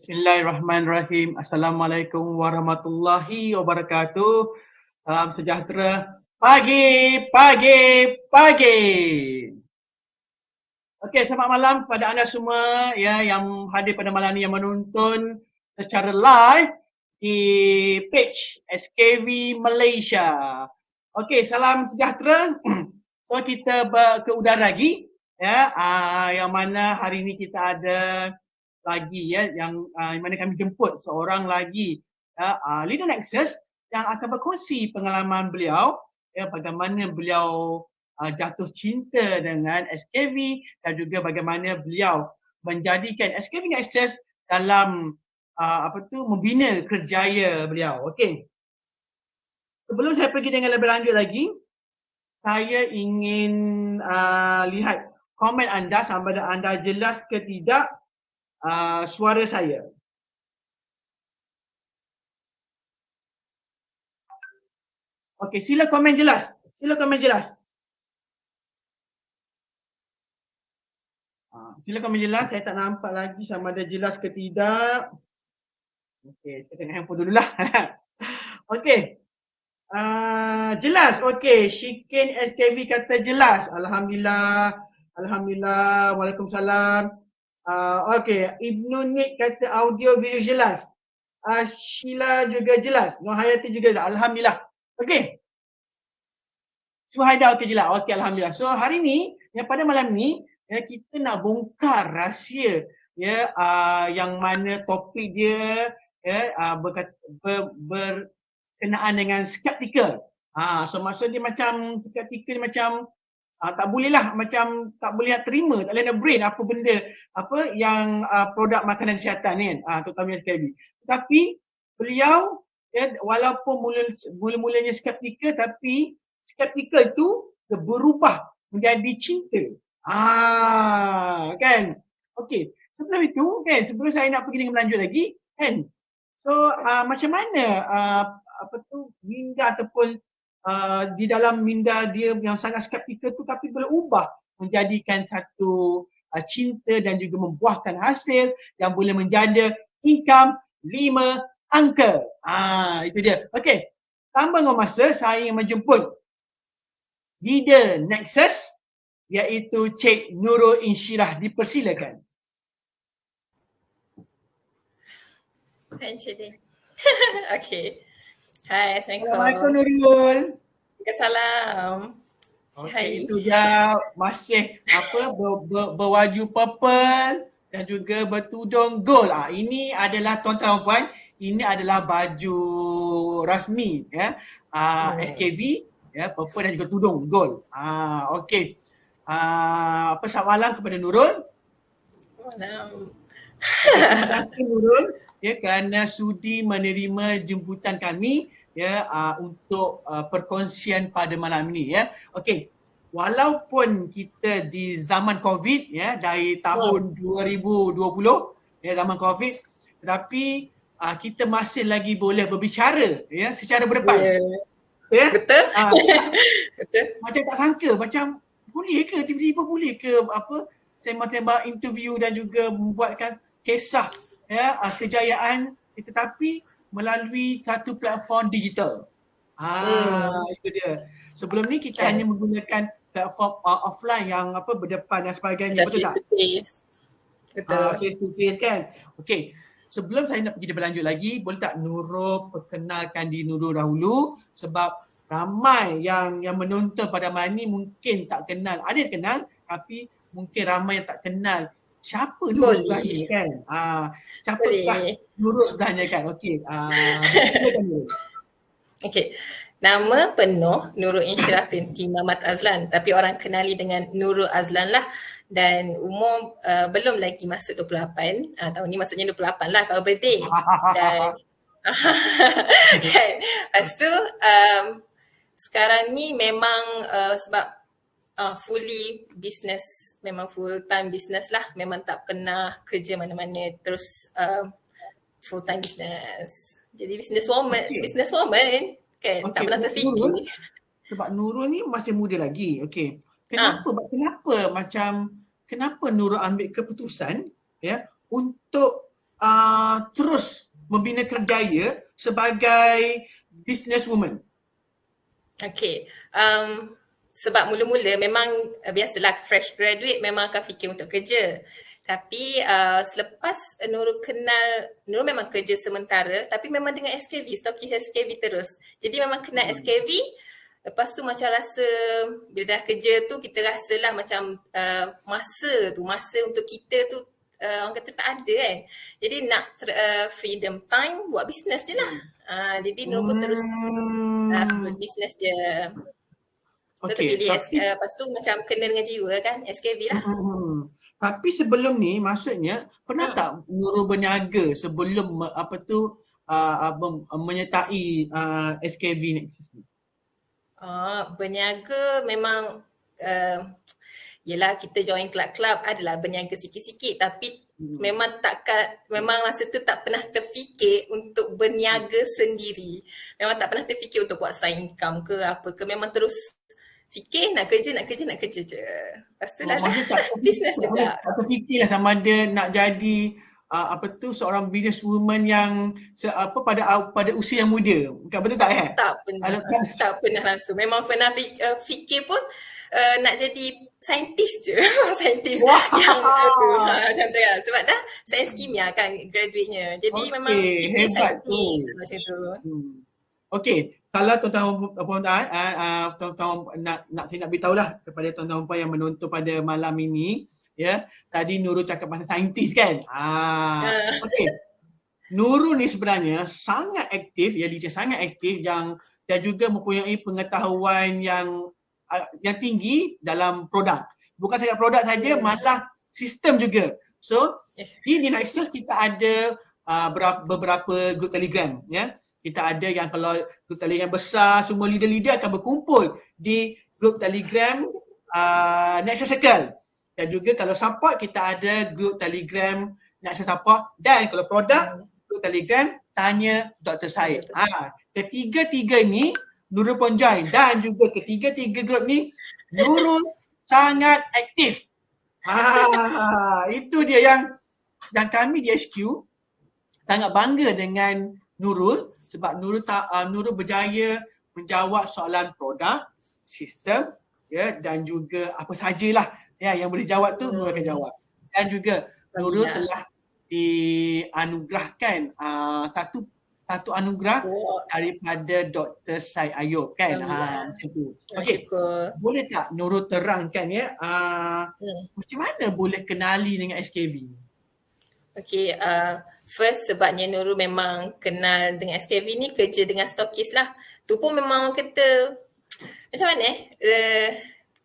Bismillahirrahmanirrahim. Assalamualaikum warahmatullahi wabarakatuh. Salam sejahtera. Pagi. Okey, selamat malam kepada anda semua ya yang hadir pada malam ini, yang menonton secara live di page SKV Malaysia. Okey, salam sejahtera. So kita ke udara lagi ya, yang mana hari ini kita ada lagi ya yang mana kami jemput seorang lagi leader Nexus yang akan berkongsi pengalaman beliau ya, bagaimana beliau jatuh cinta dengan SKV dan juga bagaimana beliau menjadikan SKV Nexus dalam membina kerjaya beliau. Okey. Sebelum saya pergi dengan lebih lanjut lagi, saya ingin lihat komen anda sama ada anda jelas ke tidak suara saya. Okey, sila komen jelas. Sila komen jelas. Saya tak nampak lagi sama ada jelas ke tidak. Okey, saya tengok handphone dululah. Okey. Jelas. Okey, Shikin SKV kata jelas. Alhamdulillah. Waalaikumsalam. Okey, Ibnu Nik kata audio video jelas. Sheila juga jelas. Nohayati juga jelas. Alhamdulillah. Okey. Suhaida okey jelas. Okey, alhamdulillah. So hari ni, pada malam ni, ya, kita nak bongkar rahsia ya, yang mana topik dia ya, berkenaan dengan skeptikal. So maksud dia macam skeptikal macam tak boleh nak terima, tak boleh nak brain apa benda yang produk makanan kesihatan ni kan, terutama SKB. Tapi beliau ya, walaupun mula-mulanya skeptikal, tapi skeptikal tu dia berubah menjadi cinta. Kan. Okey. Sebelum itu kan, sebelum saya nak pergi dengan lanjut lagi kan. So macam mana minda ataupun di dalam minda dia yang sangat skeptikal tu tapi boleh ubah menjadikan satu cinta dan juga membuahkan hasil yang boleh menjadi income 5 angka. Itu dia. Okey. Tanpa dengan masa, saya ingin menjemput leader Nexus iaitu Cik Nurul Insyirah. Dipersilakan. Hai Encik Din. Okey. Hai, Assalamualaikum. Assalamualaikum Nurul. Salam. Okey, itu dia masih berwaju purple dan juga bertudung gold. Ini adalah tuan-tuan dan puan, ini adalah baju rasmi ya. SKV ya, purple dan juga tudung gold. Okey. Selamat malam kepada Nurul. Malam. Terima kasih Nurul ya kerana sudi menerima jemputan kami ya untuk perkongsian pada malam ini ya. Okey. Walaupun kita di zaman Covid ya, dari tahun 2020 ya, zaman Covid, tetapi kita masih lagi boleh berbicara ya secara berdepan. Ya? Betul. Betul. Macam tak sangka, macam boleh ke tiba-tiba boleh ke sembang-sembang interview dan juga membuatkan kisah ya kejayaan, tetapi melalui satu platform digital. Itu dia. Sebelum ni kita hanya menggunakan platform offline yang berdepan dan sebagainya. Betul tak? Betul. Face to face kan. Okey. Sebelum saya nak pergi lebih lanjut lagi, boleh tak Nurul perkenalkan diri Nurul dahulu, sebab ramai yang menonton pada malam ni mungkin tak kenal. Ada yang kenal tapi mungkin ramai yang tak kenal siapa Nurul sebenarnya kan. Siapakah Nurul sebenarnya kan. Okey. Okey. Nama penuh Nurul Insyirah binti Mamat Azlan, tapi orang kenali dengan Nurul Azlan lah. Dan umur belum lagi masuk 28. Tahun ni maksudnya 28 lah kalau birthday. Dan kan. Lepas tu sekarang ni memang sebab fully business, memang full time business lah. Memang tak pernah kerja mana-mana, terus full time business. Jadi businesswoman kan, tak pernah terfikir. Sebab Nurul ni masih muda lagi. Okey. Kenapa Nurul ambil keputusan ya untuk membina kerjaya sebagai businesswoman? Okay. Sebab mula-mula memang biasalah fresh graduate memang akan fikir untuk kerja. Tapi selepas Nurul kenal, Nurul memang kerja sementara tapi memang dengan SKV, stokis SKV terus. Jadi memang kenal SKV, lepas tu macam rasa bila dah kerja tu kita rasalah macam masa untuk kita tu orang kata tak ada kan. Jadi nak freedom time buat business je lah. Jadi Nurul pun terus buat business je. Okay, lepas tu macam kena dengan jiwa kan, SKV lah. Tapi sebelum ni maksudnya pernah tak Nurul berniaga sebelum menyertai SKV Nexus ni? Berniaga memang yelah kita join club-club adalah berniaga sikit-sikit tapi memang masa tu tak pernah terfikir untuk berniaga sendiri. Memang tak pernah terfikir untuk buat side income ke apa ke, memang terus fikir nak kerja je. Lepas tu lah business juga. Tak terfikirlah sama ada nak jadi seorang businesswoman yang pada usia yang muda. Bukan betul tak Tak pernah langsung. Memang pernah fikir pun nak jadi saintis je. Saintis yang macam tu kan. Sebab dah sains kimia kan graduate-nya. Jadi memang fikir saintis macam tu. Okey, kalau tuan-tuan saya nak beritahu lah kepada tuan-tuan yang menonton pada malam ini, ya. Tadi Nurul cakap pasal saintis kan? Okey. Nurul ni sebenarnya sangat aktif, sangat aktif dan juga mempunyai pengetahuan yang tinggi dalam produk. Bukan saja produk saja, malah sistem juga. So, di Nexus kita ada beberapa grup Telegram, ya. Kita ada yang kalau grup Telegram besar, semua leader-leader akan berkumpul di grup Telegram Nexus Circle. Dan juga kalau support, kita ada grup Telegram Nexus Support. Dan kalau produk, grup Telegram Tanya Dr. Syed. Ketiga-tiga ni Nurul pun join. Dan juga ketiga-tiga grup ni Nurul sangat aktif. Itu dia yang kami di HQ sangat bangga dengan Nurul. Sebab Nurul berjaya menjawab soalan produk, sistem, ya, dan juga apa sajalah yang boleh jawab tu Nurul akan jawab. Dan juga Nurul telah dianugerahkan satu anugerah daripada Dr. Syed Ayub kan. Macam tu. Okey. Boleh tak Nurul terangkan ya macam mana boleh kenali dengan SKV? Okey, first sebabnya Nurul memang kenal dengan SKV ni kerja dengan stokis lah. Tu pun memang kata macam mana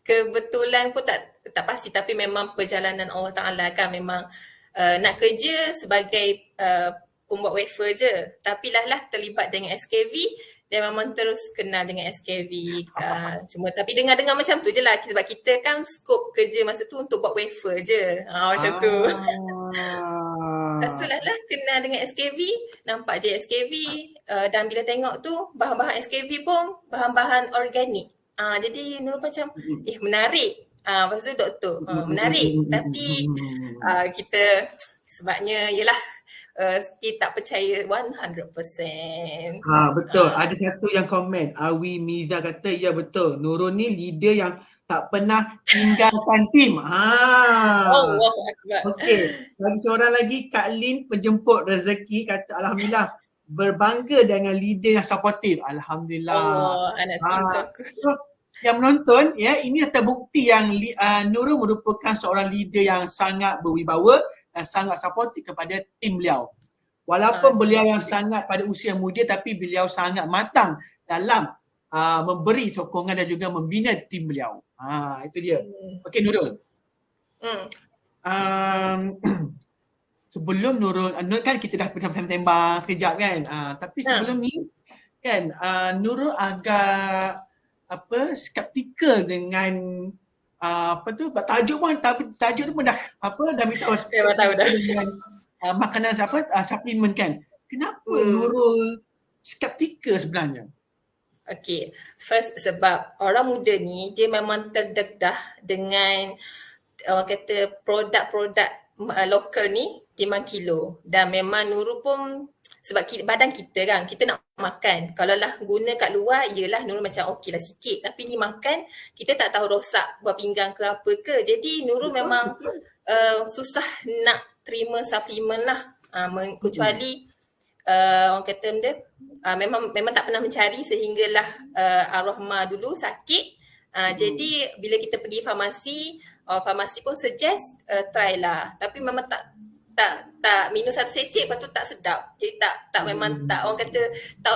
kebetulan pun tak pasti tapi memang perjalanan Allah Ta'ala kan memang nak kerja sebagai pembuat wafer je. Tapi lah terlibat dengan SKV dia memang terus kenal dengan SKV cuma tapi dengar-dengar macam tu je lah sebab kita kan skop kerja masa tu untuk buat wafer je macam tu. Lepas tu lah kenal dengan SKV, nampak je SKV dan bila tengok tu bahan-bahan SKV pun bahan-bahan organik. Jadi Nurul macam menarik. Lepas tu doktor menarik tapi kita sebabnya yelah kita tak percaya 100%. Betul. Ada satu yang komen, Awi Miza kata ya betul. Nurul ni leader yang tak pernah tinggalkan tim. Allah Akbar. Okey. Lagi seorang lagi, Kak Lin penjemput rezeki kata alhamdulillah berbangga dengan leader yang supportive. Alhamdulillah. Anak aku. So, yang menonton ya, ini terbukti yang Nurul merupakan seorang leader yang sangat berwibawa dan sangat supportive kepada tim beliau. Walaupun beliau yang sangat pada usia muda tapi beliau sangat matang dalam memberi sokongan dan juga membina tim beliau. Itu dia. Okey Nurul. Sebelum Nurul kan kita dah bersama-sama tembang sekejap kan. Tapi sebelum ni kan Nurul agak skeptikal dengan tajuk tu pun dah beritahu tahu dah. Dengan makanan suplemen kan. Kenapa Nurul skeptikal sebenarnya? Okay, first sebab orang muda ni dia memang terdedah dengan orang kata produk-produk lokal ni timbang kilo dan memang Nurul pun sebab badan kita kan, kita nak makan. Kalau lah guna kat luar, yelah Nurul macam okey lah sikit. Tapi ni makan, kita tak tahu rosak buah pinggang ke apa ke. Jadi Nurul memang susah nak terima suplemen lah. Kecuali orang kata benda, memang tak pernah mencari sehinggalah arwah mak dulu sakit. Jadi bila kita pergi farmasi, farmasi pun suggest try lah. Tapi memang tak minum satu secik lepas tu tak sedap. Jadi tak memang tak, orang kata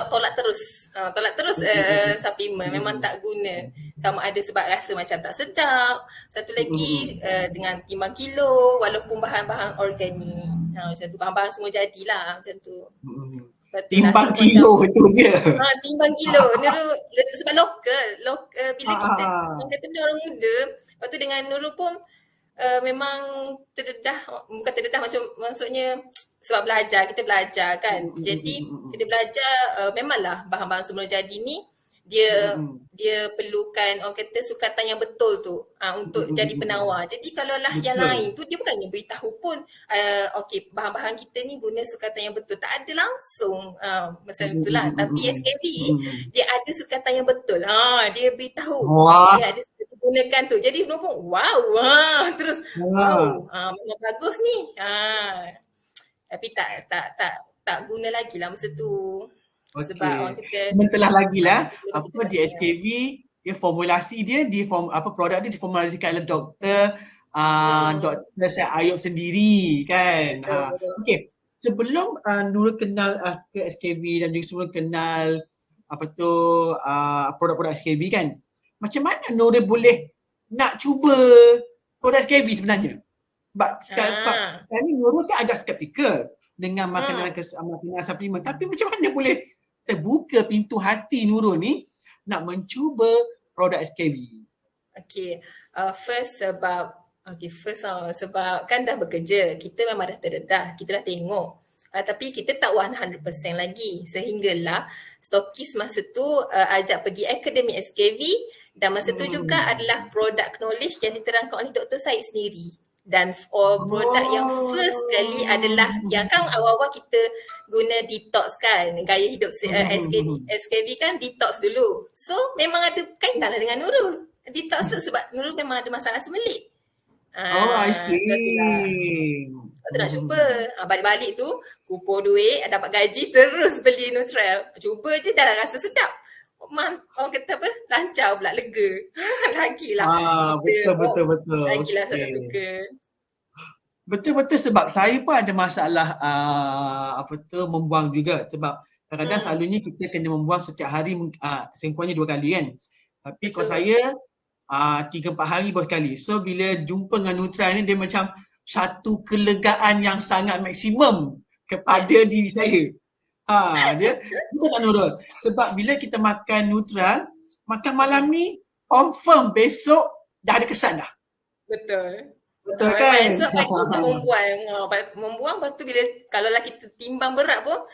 tolak terus. Tolak terus suplemen, memang tak guna. Sama ada sebab rasa macam tak sedap. Satu lagi dengan timbang kilo walaupun bahan-bahan organik. Macam tu, bahan-bahan semua jadilah macam tu. Timbang kilo tu dia. Timbang kilo. Nurul sebab lokal. Bila kita orang kata ni orang muda, lepas tu dengan Nurul pun memang terdedah, bukan terdedah maksudnya sebab kita belajar kan. Jadi kita belajar memanglah bahan-bahan semula jadi ni dia perlukan orang kata sukatan yang betul tu untuk jadi penawar. Jadi kalau lah yang lain tu dia bukannya beritahu pun okey bahan-bahan kita ni guna sukatan yang betul, tak ada langsung macam itulah. Tapi SKB dia ada sukatan yang betul. Dia beritahu dia ada gunakan tu. Jadi semua pun wow, terus wow, memang bagus ni. Tapi tak guna lagi lah masa tu. Sebab orang kata sementara lagi lah di SKV dia formulasi dia produk dia diformulasikan oleh doktor Dr. Syed Ayub sendiri kan. Okey, sebelum Nurul kenal ke SKV dan juga sebelum kenal produk-produk SKV kan, macam mana Nurul boleh nak cuba produk SKV sebenarnya? Sebab sekarang ni Nurul kan agak skeptikal dengan makanan suplemen, tapi macam mana boleh terbuka pintu hati Nurul ni nak mencuba produk SKV? First sebab kan dah bekerja, kita memang dah terdedah, kita dah tengok. Tapi kita tak 100% lagi sehinggalah stokis masa tu ajak pergi Akademi SKV dan masa tu juga adalah product knowledge yang diterangkan oleh Dr. Syed sendiri. Dan produk yang first kali adalah yang kan awal-awal kita guna detox kan, gaya hidup SKV kan detox dulu. So memang ada kaitan lah dengan Nurul. Detox tu sebab Nurul memang ada masalah semelik. I see. Sebab tu nak cuba. Balik-balik tu kumpul duit, dapat gaji terus beli Nutrell. Cuba je dah rasa sedap. Orang kata apa? Lancar pula, lega. Lagilah. Betul. Lagilah suka. Betul sebab saya pun ada masalah membuang juga. Sebab kadang-kadang selalunya kita kena membuang setiap hari sekurang-kurangnya 2 kali kan. Tapi kalau saya 3-4 hari baru sekali. So bila jumpa dengan Nutrell ni dia macam satu kelegaan yang sangat maksimum kepada diri saya. Dia betul tak Nurul? Sebab bila kita makan Nutrell, makan malam ni confirm besok dah ada kesan dah. Betul kan? Esok pagi untuk membuang lepas tu bila kalau lah kita timbang berat pun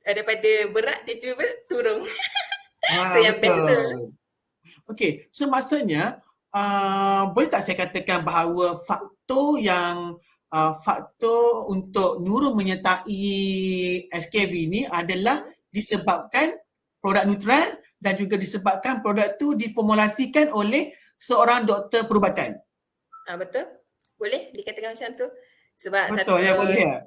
daripada berat dia tiba-tiba turun. Itu yang best tu. Okay, so maksudnya boleh tak saya katakan bahawa faktor untuk Nurul menyertai SKV ni adalah disebabkan produk Nutrell dan juga disebabkan produk tu diformulasikan oleh seorang doktor perubatan. Betul. Boleh dikatakan macam tu. Sebab betul, boleh.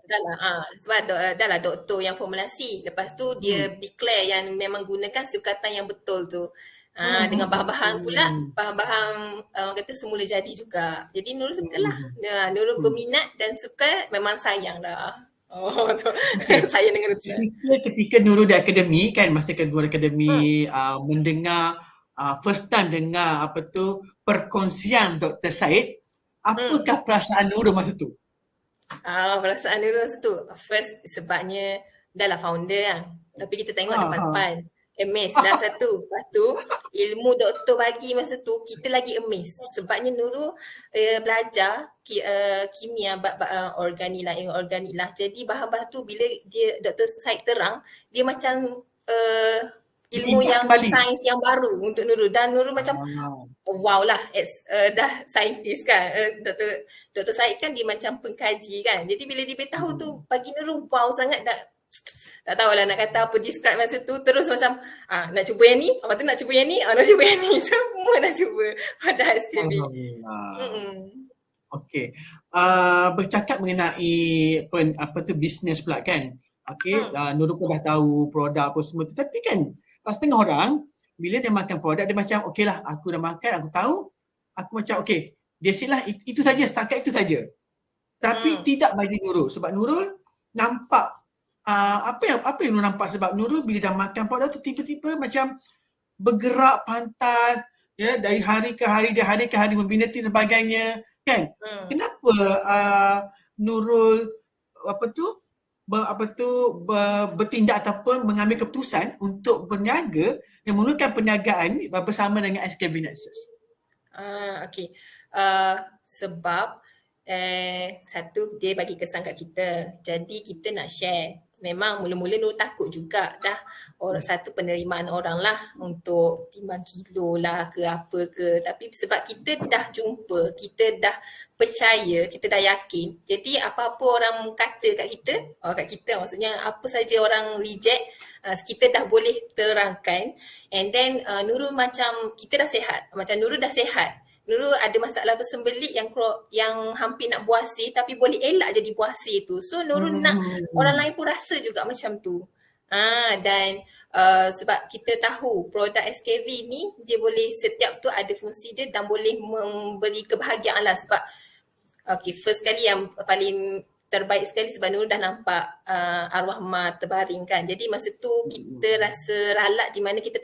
Sebab dah lah doktor yang formulasi. Lepas tu dia declare yang memang gunakan sukatan yang betul tu. Dengan bahan-bahan pula, bahan-bahan orang kata semula jadi juga. Jadi Nurul sukalah. Nurul berminat dan suka, memang sayang dah. Sayang dengan Nutrell. Ketika Nurul di akademi kan, masa kedua akademi mendengar first time dengar perkongsian Dr. Syed, apakah perasaan Nurul masa tu? Perasaan Nurul masa tu, first sebabnya dah lah founder kan. Tapi kita tengok depan-depan. Amazed dah satu. Lepas tu ilmu doktor bagi masa tu kita lagi amazed. Sebabnya Nurul belajar kimia organik lah, ilmu organik lah. Jadi bahan-bahan tu bila dia Dr. Syed terang, dia macam ilmu yang sains yang baru untuk Nurul. Dan Nurul macam wow lah, dah saintis kan. Dr. Syed kan dia macam pengkaji kan. Jadi bila dia beritahu tu bagi Nurul wow sangat dah. Tak tahulah nak kata apa describe masa tu. Terus macam nak cuba yang ni, lepas tu nak cuba yang ni, nak cuba yang ni. Semua nak cuba pada SKB. Okey. Bercakap mengenai apa tu bisnes pula kan. Okey, Nurul pun dah tahu produk apa semua tu. Tapi kan setengah orang bila dia makan produk dia macam okeylah aku dah makan, aku tahu. Aku macam okey, that's it lah, itu saja, setakat itu saja. Tapi tidak bagi Nurul sebab Nurul nampak apa yang Nurul nampak sebab Nurul bila dah makan produk tu tiba-tiba macam bergerak pantat ya dari hari ke hari membina tim sebagainya kan. Kenapa Nurul bertindak ataupun mengambil keputusan untuk berniaga yang memerlukan perniagaan bersama dengan SKV Nexus? Okey. Sebab satu, dia bagi kesan kat kita. Jadi kita nak share. Memang mula-mula Nur takut juga dah satu penerimaan orang lah untuk timbang kilo lah ke apa ke. Tapi sebab kita dah jumpa, kita dah percaya, kita dah yakin. Jadi apa-apa orang kata kat kita maksudnya apa saja orang reject, kita dah boleh terangkan. And then Nurul macam kita dah sihat. Macam Nurul dah sihat. Nurul ada masalah bersembelih yang hampir nak buasi tapi boleh elak jadi buasi tu. So Nurul nak orang lain pun rasa juga macam tu. Dan sebab kita tahu produk SKV ni dia boleh setiap tu ada fungsi dia dan boleh memberi kebahagiaan lah. Sebab first kali yang paling terbaik sekali sebab Nurul dah nampak arwah mak terbaring kan. Jadi masa tu kita rasa ralat di mana kita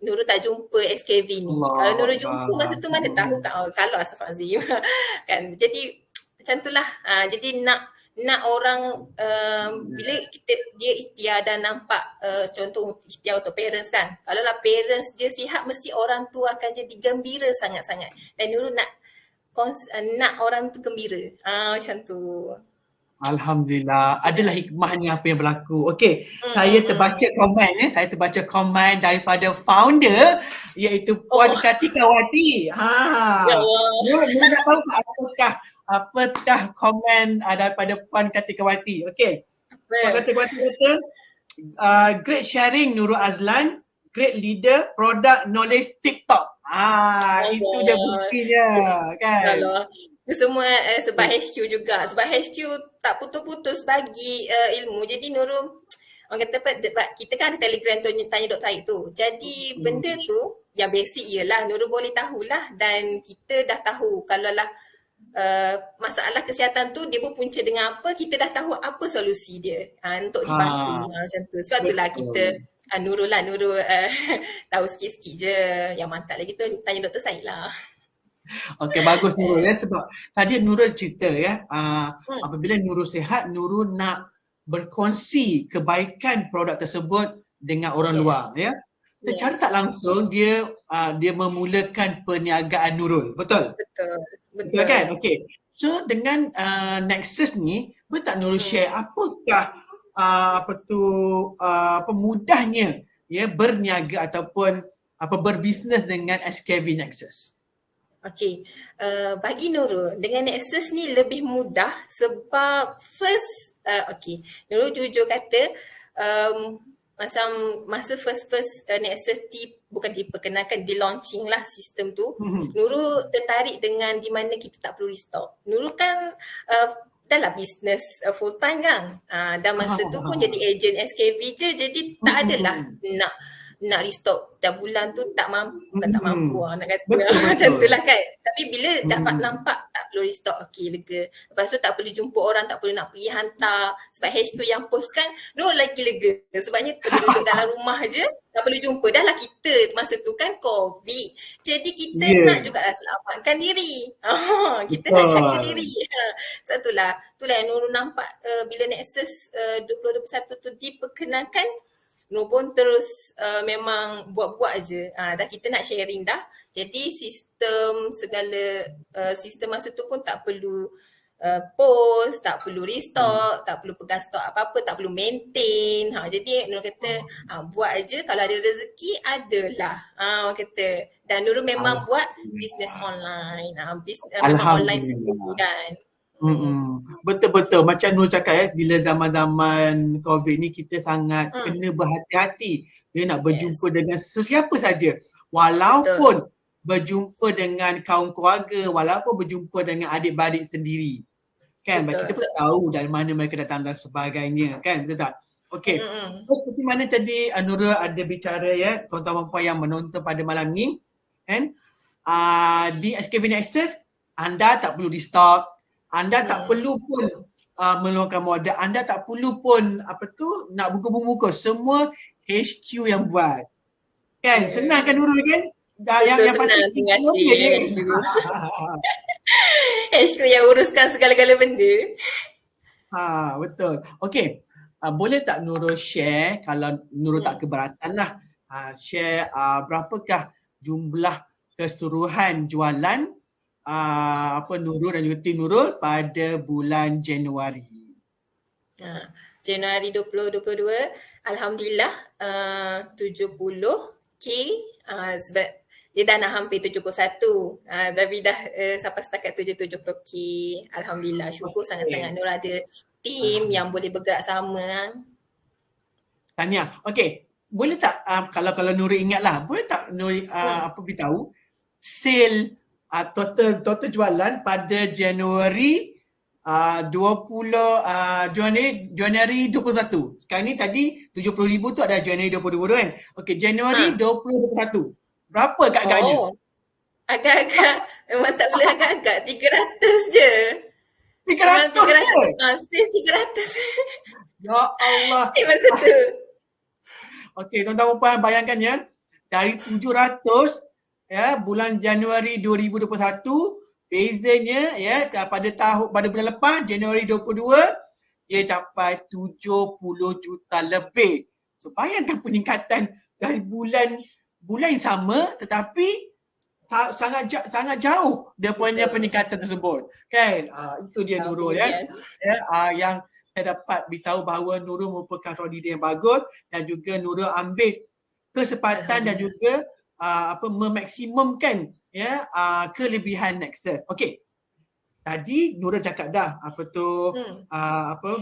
Nurul tak jumpa SKV ni. Kalau Nurul jumpa masa tu mana tahu kan kalau Astaghfirullahalazim kan. Jadi macam tu lah. Jadi nak orang bila dia ikhtiar dan nampak contoh ikhtiar untuk parents kan. Kalau lah parents dia sihat mesti orang tu akan jadi gembira sangat-sangat. Dan Nurul nak orang tu gembira. Macam tu. Alhamdulillah, adalah hikmahnya apa yang berlaku. Okey, saya terbaca komen daripada founder iaitu Puan Katikawati. Ya Allah. Nur nak tahu apakah komen daripada Puan Katikawati. Okey. Puan Katikawati kata great sharing Nurul Azlan, great leader, product knowledge TikTok. Itu dia buktinya kan. Allah. Semua sebab HQ juga. Sebab HQ tak putus-putus bagi ilmu. Jadi Nurul, orang kata kita kan ada Telegram tanya Dr. Syed tu. Jadi benda tu yang basic ialah Nurul boleh tahulah dan kita dah tahu kalau lah masalah kesihatan tu dia berpunca dengan apa, kita dah tahu apa solusi dia untuk dibantu macam tu. Sebab itulah kita Nurul tahu sikit-sikit je. Yang mantap lagi tu tanya Dr. Syed lah. Okey, bagus Nurul ya, sebab tadi Nurul cerita ya, apabila Nurul sihat, Nurul nak berkongsi kebaikan produk tersebut dengan orang luar ya. Secara tak langsung dia memulakan perniagaan Nurul. Betul kan? Okey. So dengan Nexus ni, boleh tak Nurul share apakah mudahnya ya berniaga ataupun berbisnes dengan SKV Nexus? Okey, bagi Nurul dengan Nexus ni lebih mudah sebab first, Nurul jujur kata masa first Nexus bukan diperkenalkan, di launching lah sistem tu, Nurul tertarik dengan di mana kita tak perlu restock. Nurul kan dah lah bisnes full time kan, dan masa tu pun jadi ejen SKV je, jadi tak adalah nak restock dah bulan tu tak mampu nak kata macam tu lah kan. Tapi bila dapat nampak tak perlu restock, lega. Lepas tu tak perlu jumpa orang, tak perlu nak pergi hantar sebab HQ yang post kan, lagi lega sebabnya perlu duduk dalam rumah je, tak perlu jumpa. Dah lah kita masa tu kan COVID, jadi kita nak juga selamatkan diri. Kita nak jaga diri. Itulah yang Nurul nampak bila Nexus 2021 tu diperkenalkan, Nur pun terus memang buat-buat je. Dah kita nak sharing dah. Jadi sistem masa tu pun tak perlu post, tak perlu restock, tak perlu pegang stok apa-apa, tak perlu maintain. Jadi Nur kata buat aje, kalau ada rezeki adalah. Orang kata. Dan Nur memang buat bisnes online. Memang online sendiri kan. Betul-betul macam Nur cakap bila zaman-zaman COVID ni kita sangat kena berhati-hati dia nak berjumpa dengan sesiapa saja. Walaupun berjumpa dengan kaum keluarga, walaupun berjumpa dengan adik-beradik sendiri. Kan? Kita pun tak tahu dari mana mereka datang dan sebagainya. Kan? Betul tak? Okey. So, seperti mana tadi Nurul ada bicara ya, tuan-tuan puan yang menonton pada malam ni. Kan? Di SKV Nexus, anda tak perlu di stop. Anda tak perlu pun meluangkan modal. Anda tak perlu pun nak bungkus-bungkus. Semua HQ yang buat. Kan? Senang kan Nurul kan? Yang senang, terima kasih HQ yang uruskan segala-gala benda. Betul. Okey. Boleh tak Nurul share kalau Nurul tak keberatan lah. Share berapakah jumlah keseluruhan jualan Nurul dan juga tim Nurul pada bulan Januari. Januari 2022 alhamdulillah 70k sebab dia dah nak hampir 71 tapi dah sampai setakat 70k. Alhamdulillah, syukur sangat-sangat Nurul ada tim yang boleh bergerak sama. Tahniah. Okey, boleh tak kalau Nurul ingatlah, boleh tak Nurul beritahu sale total jualan pada Januari Januari 21. Sekarang ni tadi 70,000 tu ada Januari 2022 kan. Okey, Januari 2021. Berapa agak-agaknya? Agak-agak memang tak boleh agak-agak 300 je. 300 je? Space 300. Ya Allah. Space masa tu. Okey, tuan-tuan puan bayangkan ya. Dari 700 ya bulan Januari 2021, bezanya ya pada bulan lepas Januari 22 dia capai 70 juta lebih. So bayangkan peningkatan dari bulan yang sama tetapi sangat jauh dia punya peningkatan tersebut. Kan? Itu dia Nurul ya. Yang saya dapat beritahu bahawa Nurul merupakan seorang leader yang bagus dan juga Nurul ambil kesempatan dan juga memaksimumkan ya kelebihan Nexus. Okey. Tadi Nurul cakap dah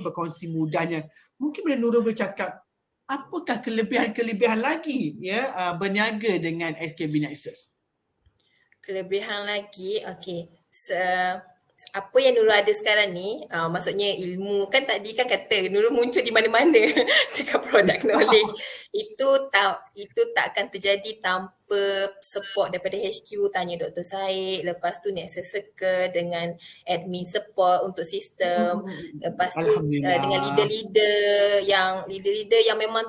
berkongsi mudahnya. Mungkin boleh Nurul bercakap apakah kelebihan lagi ya berniaga dengan SKV Nexus? Kelebihan lagi, okey. Apa yang Nurul ada sekarang ni, maksudnya ilmu, kan tadi kan kata Nurul muncul di mana-mana dekat product knowledge. Itu takkan terjadi tanpa support daripada HQ, tanya Dr. Syed, lepas tu Nexus Circle dengan admin support untuk sistem, lepas tu dengan leader-leader yang memang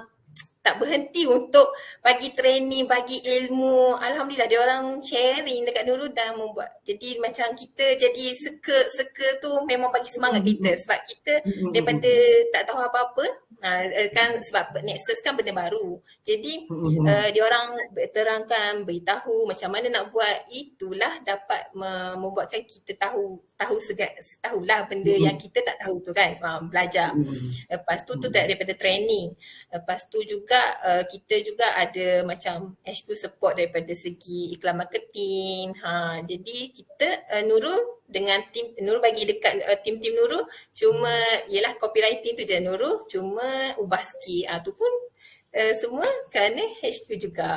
tak berhenti untuk bagi training, bagi ilmu. Alhamdulillah dia orang sharing dekat Nurul dan membuat. Jadi macam kita jadi seka tu memang bagi semangat kita sebab kita daripada tak tahu apa-apa kan sebab Nexus kan benda baru. Jadi dia orang terangkan, beritahu macam mana nak buat, itulah dapat membuatkan kita tahulah benda yang kita tak tahu tu kan, belajar. Lepas tu daripada training. Lepas tu juga kita juga ada macam HQ support daripada segi iklan marketing. Jadi kita Nurul dengan tim Nurul bagi dekat tim-tim Nurul cuma ialah copywriting tu je Nurul cuma ubah sikit. Tu pun semua kerana HQ juga.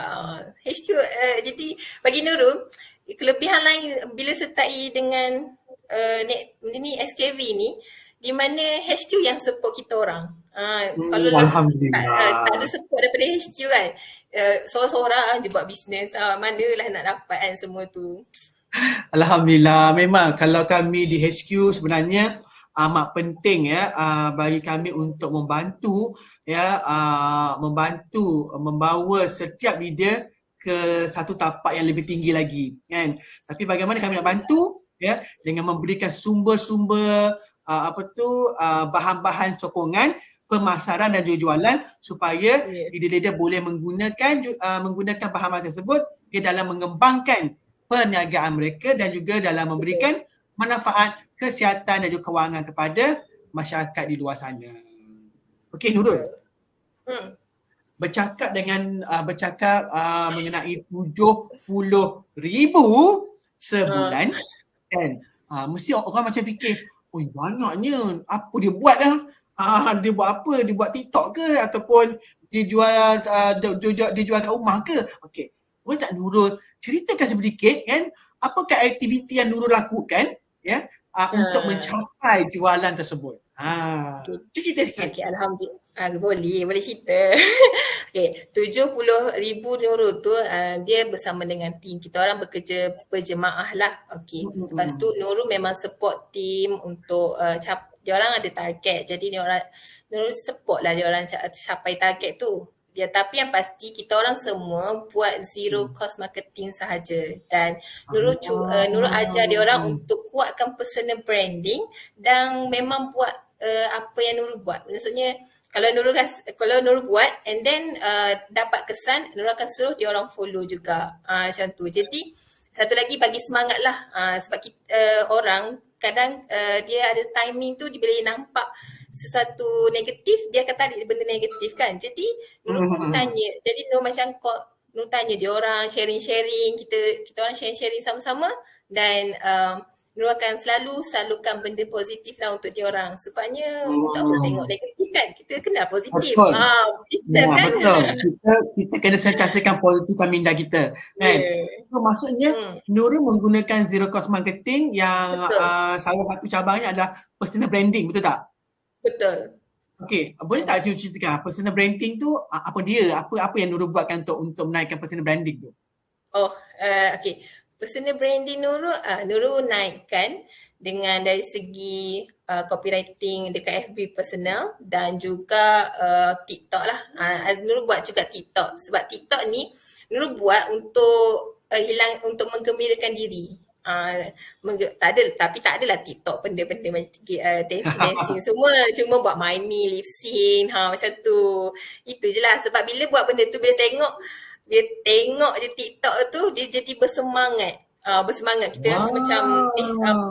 HQ jadi bagi Nurul kelebihan lain bila sertai dengan ni SKV ni di mana HQ yang support kita orang. Kalau tak ada support daripada HQ kan, seorang-seorang je buat bisnes, manalah nak dapat kan semua tu. Alhamdulillah, memang kalau kami di HQ sebenarnya amat penting ya bagi kami untuk membantu membawa setiap leader ke satu tapak yang lebih tinggi lagi kan. Tapi bagaimana kami nak bantu ya dengan memberikan sumber-sumber bahan-bahan sokongan, pemasaran dan juga jualan supaya leader-leader boleh menggunakan bahan-bahan tersebut dalam mengembangkan perniagaan mereka dan juga dalam memberikan manfaat kesihatan dan juga kewangan kepada masyarakat di luar sana. Okey Nurul. Bercakap mengenai 70,000 sebulan kan. Mesti orang macam fikir, oi banyaknya. Apa dia buat dah? Dia buat apa? Dia buat TikTok ke ataupun dia jual dia jual kat rumah ke? Okey. Boleh tak Nurul ceritakan sedikit kan, apakah aktiviti yang Nurul lakukan ya untuk mencapai jualan tersebut? Okay. Cerita sikit. Okay, Alhamdulillah. Boleh cerita. Okay, 70,000 Nurul tu dia bersama dengan tim. Kita orang bekerja berjemaah lah. Okay. Lepas tu Nurul memang support tim untuk dia orang ada target. Jadi Nurul support lah dia orang capai target tu. Ya, tapi yang pasti kita orang semua buat zero cost marketing sahaja. Dan Nurul ajar dia orang untuk kuatkan personal branding dan memang buat apa yang Nurul buat. Maksudnya kalau Nurul buat and then dapat kesan, Nurul akan suruh dia orang follow juga. Macam tu. Jadi satu lagi bagi semangat lah. Sebab kita orang kadang dia ada timing tu dia boleh nampak sesuatu negatif, dia akan tarik benda negatif kan. Jadi Nurul pun tanya. Jadi Nurul macam Nurul tanya dia orang sharing-sharing, kita orang sharing-sharing sama-sama dan Nurul akan selalu salurkan benda positif lah untuk dia orang. Sebabnya untuk apa tengok negatif kan? Kita kena positif. Betul. Kan? Betul. Kita kena sentiasakan positif minda kita. Kan? So, maksudnya Nurul menggunakan zero cost marketing yang salah satu cabangnya adalah personal branding, betul tak? Betul. Okey, boleh tak ceritakan personal branding tu apa dia? Apa yang Nurul buatkan untuk menaikkan personal branding tu? Okey. Personal branding Nurul naikkan dengan dari segi copywriting dekat FB personal dan juga TikTok lah. Nurul buat juga TikTok sebab TikTok ni Nurul buat untuk untuk menggembirakan diri. Tak adalah TikTok benda-benda macam dancing semua, cuma buat my me, lip sync macam tu. Itu je lah sebab bila buat benda tu bila tengok je TikTok tu dia jadi bersemangat. Kita rasa macam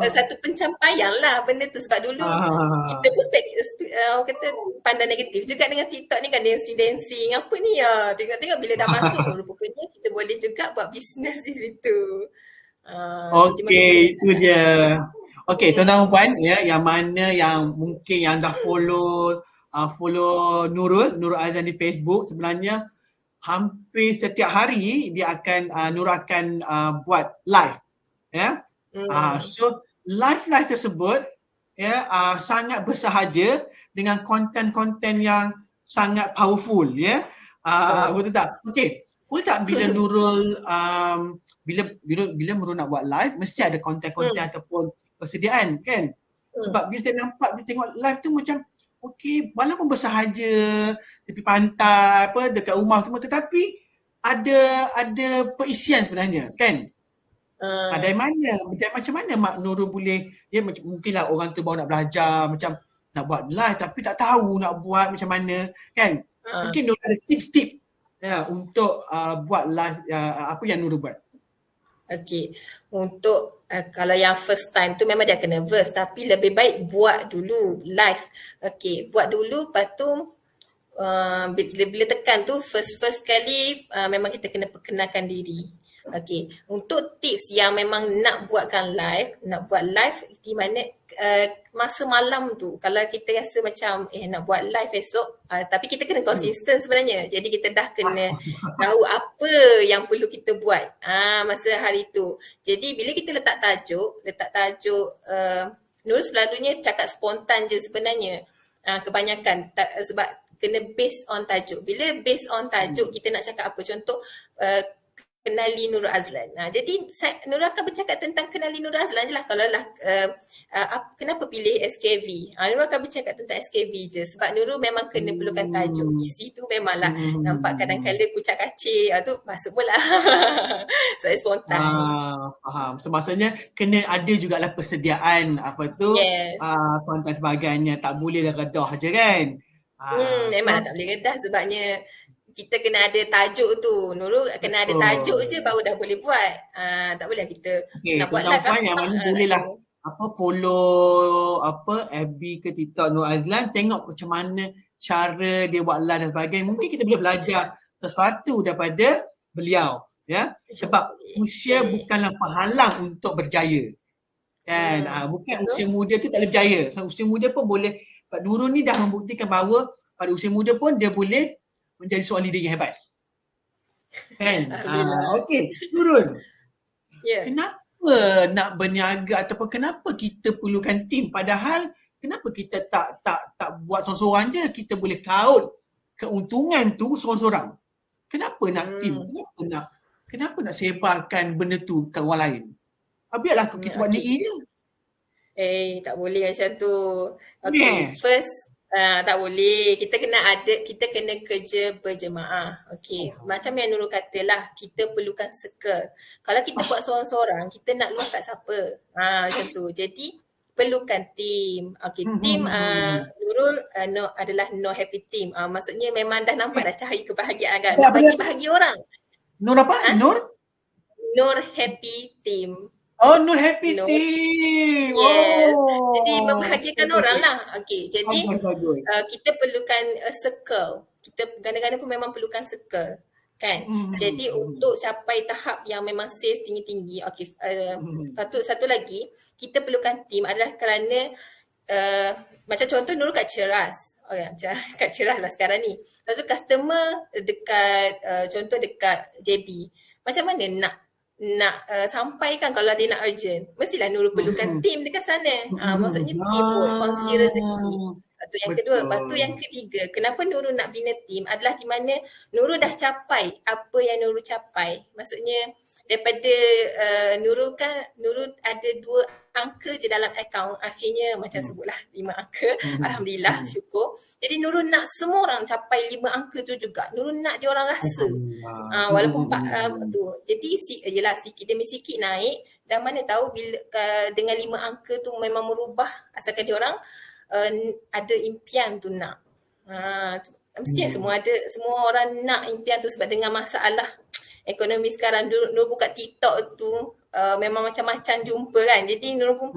satu pencapaian lah benda tu sebab dulu kita pun kata pandang negatif juga dengan TikTok ni kan, dancing apa ni tengok-tengok bila dah masuk rupanya kita boleh juga buat bisnes di situ. Okey, itu je. Okey, tuan-tuan dan puan ya, yang mana yang mungkin yang dah follow Nurul Azlan di Facebook, sebenarnya hampir setiap hari dia akan Nurul akan buat live ya. So live tersebut ya sangat bersahaja dengan konten-konten yang sangat powerful ya. Betul tak? Okey. Boleh tak bila Nurul bila Nurul nak buat live mesti ada konten-konten ataupun persediaan kan? Sebab bila saya nampak dia tengok live tu macam okey, walaupun bersahaja tepi pantai dekat rumah semua tetapi ada perisian sebenarnya kan? Dari macam mana Mak Nurul boleh mungkinlah orang tu baru nak belajar macam nak buat live tapi tak tahu nak buat macam mana kan? Mungkin Nurul ada tips-tips ya untuk buat live apa yang Nurul buat. Okey, untuk kalau yang first time tu memang dia akan nervous tapi lebih baik buat dulu live. Okey, buat dulu lepas tu bila tekan tu first kali memang kita kena perkenalkan diri. Okey, untuk tips yang memang nak buat live di mana masa malam tu kalau kita rasa macam nak buat live esok tapi kita kena konsisten sebenarnya. Jadi kita dah kena tahu apa yang perlu kita buat masa hari tu. Jadi bila kita letak tajuk Nurul selalunya cakap spontan je sebenarnya. Kebanyakan sebab kena based on tajuk. Bila based on tajuk kita nak cakap apa, contoh kenali Nurul Azlan. Jadi Nurul akan bercakap tentang kenali Nurul Azlan je lah. Kalau lah kenapa pilih SKV? Nurul akan bercakap tentang SKV je. Sebab Nurul memang kena perlukan tajuk. Isi tu memanglah nampak kadang-kadang kucak kacir. Tu masuk pula. Soal spontan. Faham. So maksudnya kena ada jugalah persediaan konten sebagainya. Tak boleh dah redah je kan? Memang tak boleh redah sebabnya kita kena ada tajuk tu. Nurul kena ada tajuk je baru dah boleh buat. Tak boleh kita nak buat live yang mana bolehlah follow FB ke TikTok Nurul Azlan, tengok macam mana cara dia buat live dan sebagainya. Mungkin kita boleh belajar sesuatu daripada beliau ya. Sebab usia bukanlah penghalang untuk berjaya. Kan? Bukan Betul. usia muda tu tak boleh berjaya. So, usia muda pun boleh. Pak Nurul ni dah membuktikan bahawa pada usia muda pun dia boleh menjadi seorang leader yang hebat. Kan? Alhamdulillah. Okey, Nurul. Ya. Kenapa nak berniaga ataupun kenapa kita perlukan tim? Padahal kenapa kita tak buat seorang-seorang je? Kita boleh kaut keuntungan tu seorang-seorang. Kenapa nak tim? Kenapa nak sebarkan benda tu ke orang lain? Biarlah kita buat sendiri je. Tak boleh macam tu. Okay, first tak boleh. Kita kena kerja berjemaah. Okay, macam yang Nurul katalah, kita perlukan circle. Kalau kita buat seorang-seorang, kita nak luah kat siapa? Macam tu. Jadi perlukan team. Okay, team Nurul adalah no happy team. Maksudnya memang dah nampak dah cahaya kebahagiaan kan. Nak bagi bahagia orang. Nur apa? Nur happy team. Nur happy team. Yes. Jadi membahagiakan orang lah. Okay. Jadi kita perlukan a circle. Kita kadang-kadang pun memang perlukan circle. Kan? Jadi untuk capai tahap yang memang sales tinggi-tinggi. Okay. Satu lagi, kita perlukan team adalah kerana macam contoh Nurul kat Ceras. Kat Ceras lah sekarang ni. Lepas tu customer dekat contoh dekat JB. Macam mana nak sampaikan kalau dia nak urgent, mestilah Nurul perlukan team dekat sana. Maksudnya teamwork, kongsi rezeki. Itu yang kedua. Lepas tu yang ketiga, kenapa Nurul nak bina team adalah di mana Nurul dah capai apa yang Nurul capai. Maksudnya daripada Nurul ada 2 angka je dalam akaun, akhirnya macam sebutlah 5 angka. Alhamdulillah, syukur. Jadi Nurul nak semua orang capai 5 angka tu juga. Nurul nak dia orang rasa. Walaupun tu. Jadi sikit demi sikit naik, dan mana tahu bila dengan 5 angka tu memang merubah, asalkan dia orang ada impian tu nak. Mestinya semua orang nak impian tu, sebab dengan masalah ekonomi sekarang, Nurul buka TikTok tu memang macam-macam jumpa kan. Jadi Nurul pun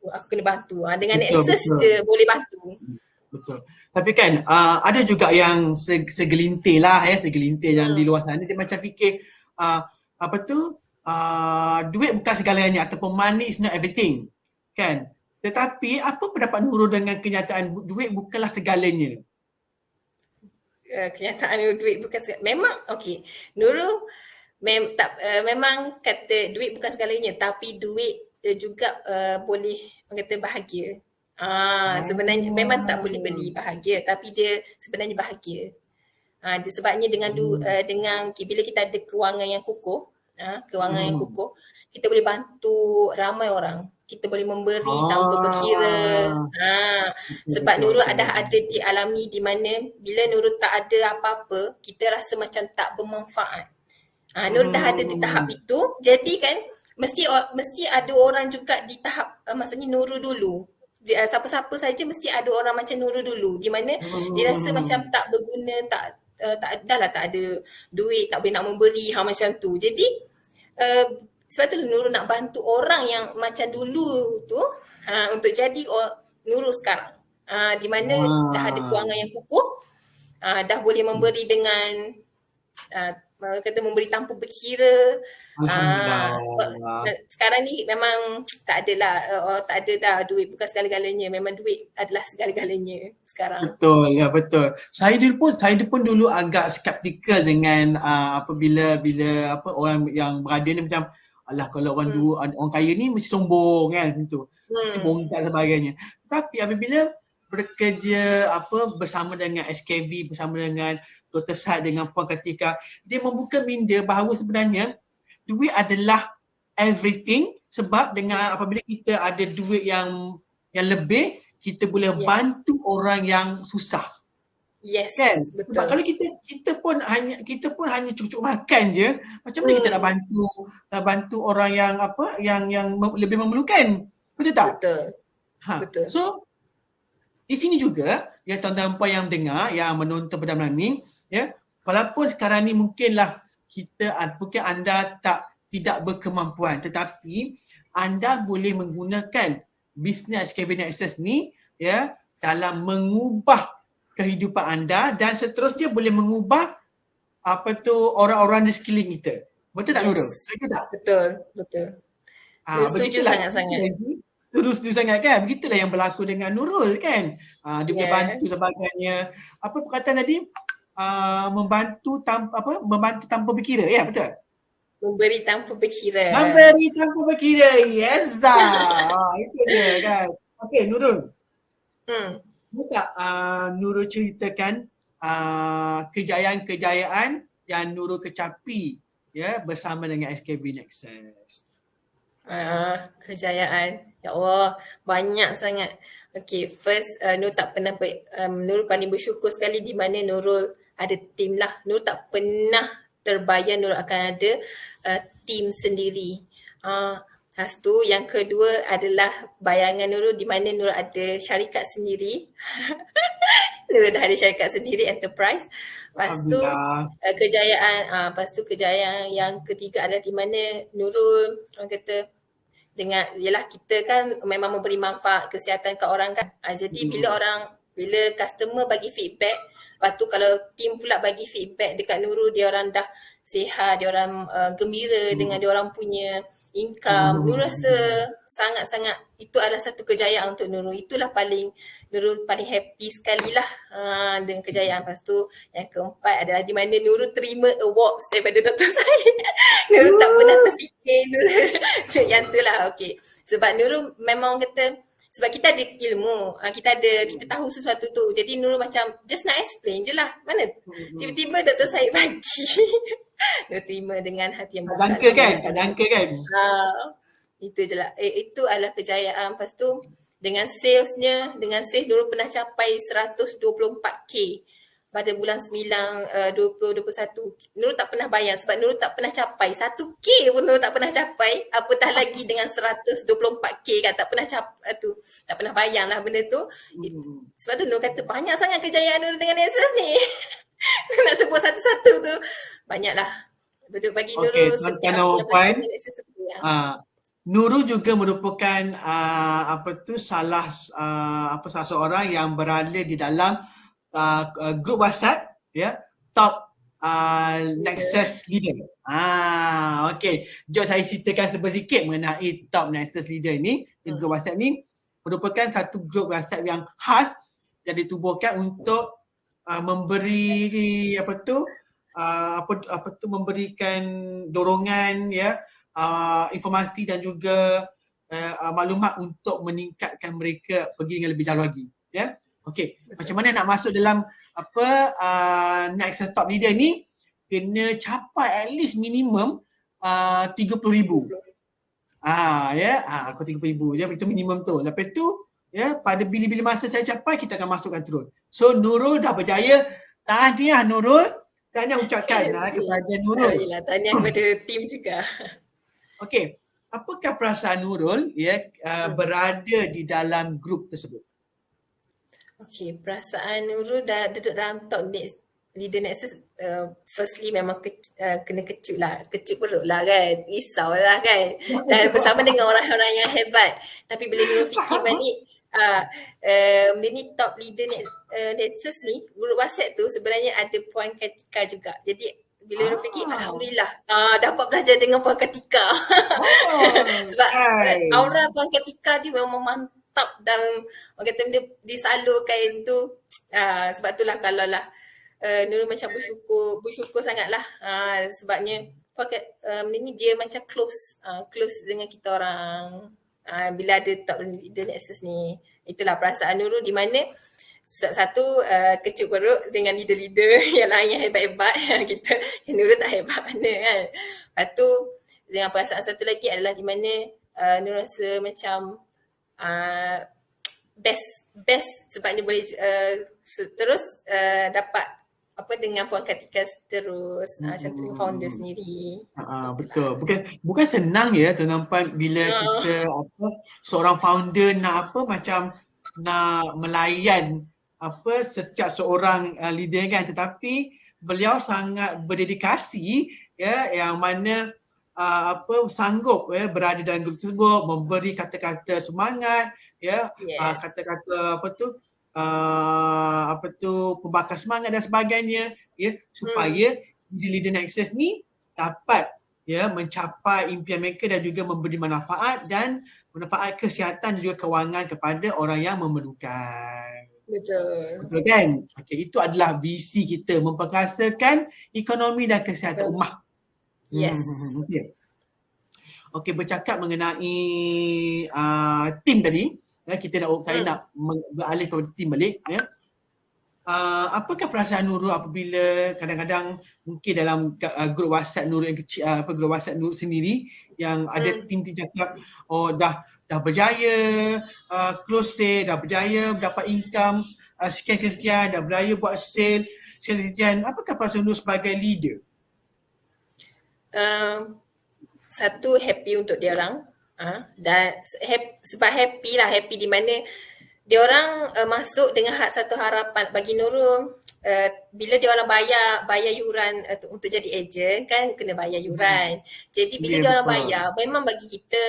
aku kena bantu. Dengan access je boleh bantu. Betul. Tapi kan ada juga yang segelintir lah yang di luar sana dia macam fikir duit bukan segalanya ataupun money is not everything. Kan? Tetapi apa pendapat Nurul dengan kenyataan duit bukanlah segalanya? Kenyataan duit bukan segalanya. Memang okey. Nurul memang kata duit bukan segalanya, tapi duit juga boleh kata bahagia. Sebenarnya memang tak boleh beli bahagia, tapi dia sebenarnya bahagia. Sebabnya dengan bila kita ada kewangan yang kukuh, kita boleh bantu ramai orang. Kita boleh memberi tanpa berkira. Sebab Nurul ada dialami di mana bila Nurul tak ada apa-apa, kita rasa macam tak bermanfaat. Nurul dah ada di tahap itu, jadi kan mesti ada orang juga di tahap maksudnya Nurul dulu. Siapa-siapa saja mesti ada orang macam Nurul dulu, di mana dia rasa macam tak berguna, tak ada duit, tak boleh nak memberi macam tu. Jadi sebab tu Nurul nak bantu orang yang macam dulu tu untuk jadi Nurul sekarang. Di mana dah ada kewangan yang kukuh, dah boleh memberi dengan memberi tanpa berkira. Sekarang ni memang tak ada dah duit bukan segala-galanya. Memang duit adalah segala-galanya sekarang. Betul. Saya pun dulu agak skeptikal dengan apabila orang yang berada ni macam alah kalau orang kaya ni mesti sombong kan macam tu. Mesti bongkar sebagainya. Tapi apabila bekerja bersama dengan SKV, bersama dengan Dr. Saad, dengan Puan Katika, dia membuka minda bahawa sebenarnya duit adalah everything, sebab dengan apabila kita ada duit yang lebih, kita boleh bantu orang yang susah. Yes, kan? Betul. Sebab kalau kita pun hanya cukup makan je, macam mana kita nak bantu orang yang lebih memerlukan? Betul tak? Betul. So di sini juga ya tuan-tuan puan yang dengar, yang menonton pada malam ni, ya, walaupun sekarang ni mungkin anda tidak berkemampuan, tetapi anda boleh menggunakan bisnes Cabinet Access ni ya dalam mengubah kehidupan anda, dan seterusnya boleh mengubah orang-orang di sekeliling kita. Betul tak Nurul? Betul. Setuju Begitulah. sangat-sangat. Setuju sangat kan? Begitulah yang berlaku dengan Nurul kan. Dia boleh bantu sebagainya. Apa perkataan tadi? Membantu tanpa berkira. Ya, betul? Memberi tanpa berkira. Memberi tanpa berkira. Yes. Itu dia kan. Okey, Nurul. Boleh tak Nurul ceritakan kejayaan-kejayaan yang Nurul kecapi ya bersama dengan SKB Nexus? Kejayaan. Ya Allah, banyak sangat. Okay, first Nurul tak pernah Nurul paling bersyukur sekali di mana Nurul ada team lah. Nurul tak pernah terbayang Nurul akan ada team sendiri. Lepas tu yang kedua adalah bayangan Nurul di mana Nurul ada syarikat sendiri. Nurul dah ada syarikat sendiri, enterprise. Lepas tu kejayaan yang ketiga adalah di mana Nurul orang kata dengan yalah kita kan memang memberi manfaat kesihatan ke orang kan. Jadi bila customer bagi feedback, lepas tu kalau team pula bagi feedback dekat Nurul, dia orang dah sihat, dia orang gembira dengan dia orang punya income. Nurul rasa sangat-sangat itu adalah satu kejayaan untuk Nurul. Itulah Nurul paling happy sekali lah dengan kejayaan. Lepas tu yang keempat adalah di mana Nurul terima awards daripada Dr. Syed. Nurul tak pernah terfikir Nurul yang tu lah. Okay. Sebab Nurul memang kata sebab kita ada ilmu, kita tahu sesuatu tu. Jadi Nurul macam just nak explain je lah. Mana tiba-tiba Dr. Syed bagi. Nurul terima dengan hati yang tak jangka kan? Itu je lah. Itu adalah kejayaan. Lepas tu dengan sales Nurul pernah capai 124k pada bulan 9 2021. Nurul tak pernah bayang sebab Nurul tak pernah capai 1k pun Nurul tak pernah capai, apatah lagi dengan 124k kan, tak pernah bayang lah benda tu. Sebab tu Nurul kata banyak sangat kejayaan Nurul dengan Nexus ni. Nak sebut satu-satu tu banyaklah. Bagi Nurul setiap Nurul juga merupakan salah seorang yang berada di dalam grup WhatsApp top Nexus leader. Okey. Jom saya ceritakan sedikit mengenai top Nexus leader ni. Grup WhatsApp ni merupakan satu grup WhatsApp yang khas yang ditubuhkan untuk memberi memberikan dorongan informasi dan juga maklumat untuk meningkatkan mereka pergi dengan lebih jauh lagi. Okey, macam mana nak masuk dalam Nexus Top Leader ni? Kena capai at least minimum 30,000. 30,000 je, itu minimum tu. Lepas tu pada bila-bila masa saya capai, kita akan masukkan terus. So Nurul dah berjaya. Tahniah Nurul. Tahniah ucapkan kepada Nurul. Tahniah kepada tim juga. Okey, apakah perasaan Nurul berada di dalam grup tersebut? Okey, perasaan Nurul dah duduk dalam top leader Nexus. Firstly memang kena kecut perut lah kan, risau lah kan. Dan bersama dengan orang-orang yang hebat. Tapi bila Nurul fikir balik, benda ni top leader Nexus ni, grup WhatsApp tu sebenarnya ada Puan Katika juga. Jadi bila Nurul fikir, alhamdulillah dapat belajar dengan Puan Katika. Sebab aura Puan Katika dia memang mantap dan orang kata dia disalurkan tu. Sebab itulah kalau lah Nurul macam bersyukur sangatlah. Sebabnya benda ni dia macam close dengan kita orang. Bila ada top leader Nexus ni, itulah perasaan Nurul di mana satu kecut perut dengan leader-leader yang lain yang hebat-hebat. Kita Nurul tak hebat mana kan. Lepas tu dengan perasaan satu lagi adalah di mana Nurul rasa macam best sebab dia boleh terus dapat dengan Puan Katika terus macam tu founder sendiri. Betul. Bukan senang Tuan Puan bila kita seorang founder nak macam nak melayan setiap seorang leader kan, tetapi beliau sangat berdedikasi yang mana sanggup berada dalam grup tersebut, memberi kata-kata semangat kata-kata pembakar semangat dan sebagainya supaya leader Nexus ni dapat mencapai impian mereka dan juga memberi manfaat kesihatan dan juga kewangan kepada orang yang memerlukan. Betul. Betul kan? Okey, itu adalah visi kita, memperkasakan ekonomi dan kesihatan ummah. Yes. Okey. Okey, bercakap mengenai tim tadi, kita saya nak beralih kepada tim balik. Apakah perasaan Nurul apabila kadang-kadang mungkin dalam grup WhatsApp Nurul yang kecil, grup WhatsApp Nurul sendiri yang ada tim cakap, oh dah berjaya close sale, dah berjaya dapat income sekian-sekian, dah berjaya buat sale sekian. Apakah perasaan Nurul sebagai leader? Satu, happy untuk dia orang, dan sebab happy di mana dia orang masuk dengan satu harapan. Bagi Nurul, bila dia orang bayar yuran untuk jadi ejen kan kena bayar yuran. Jadi bila dia orang bayar, memang bagi kita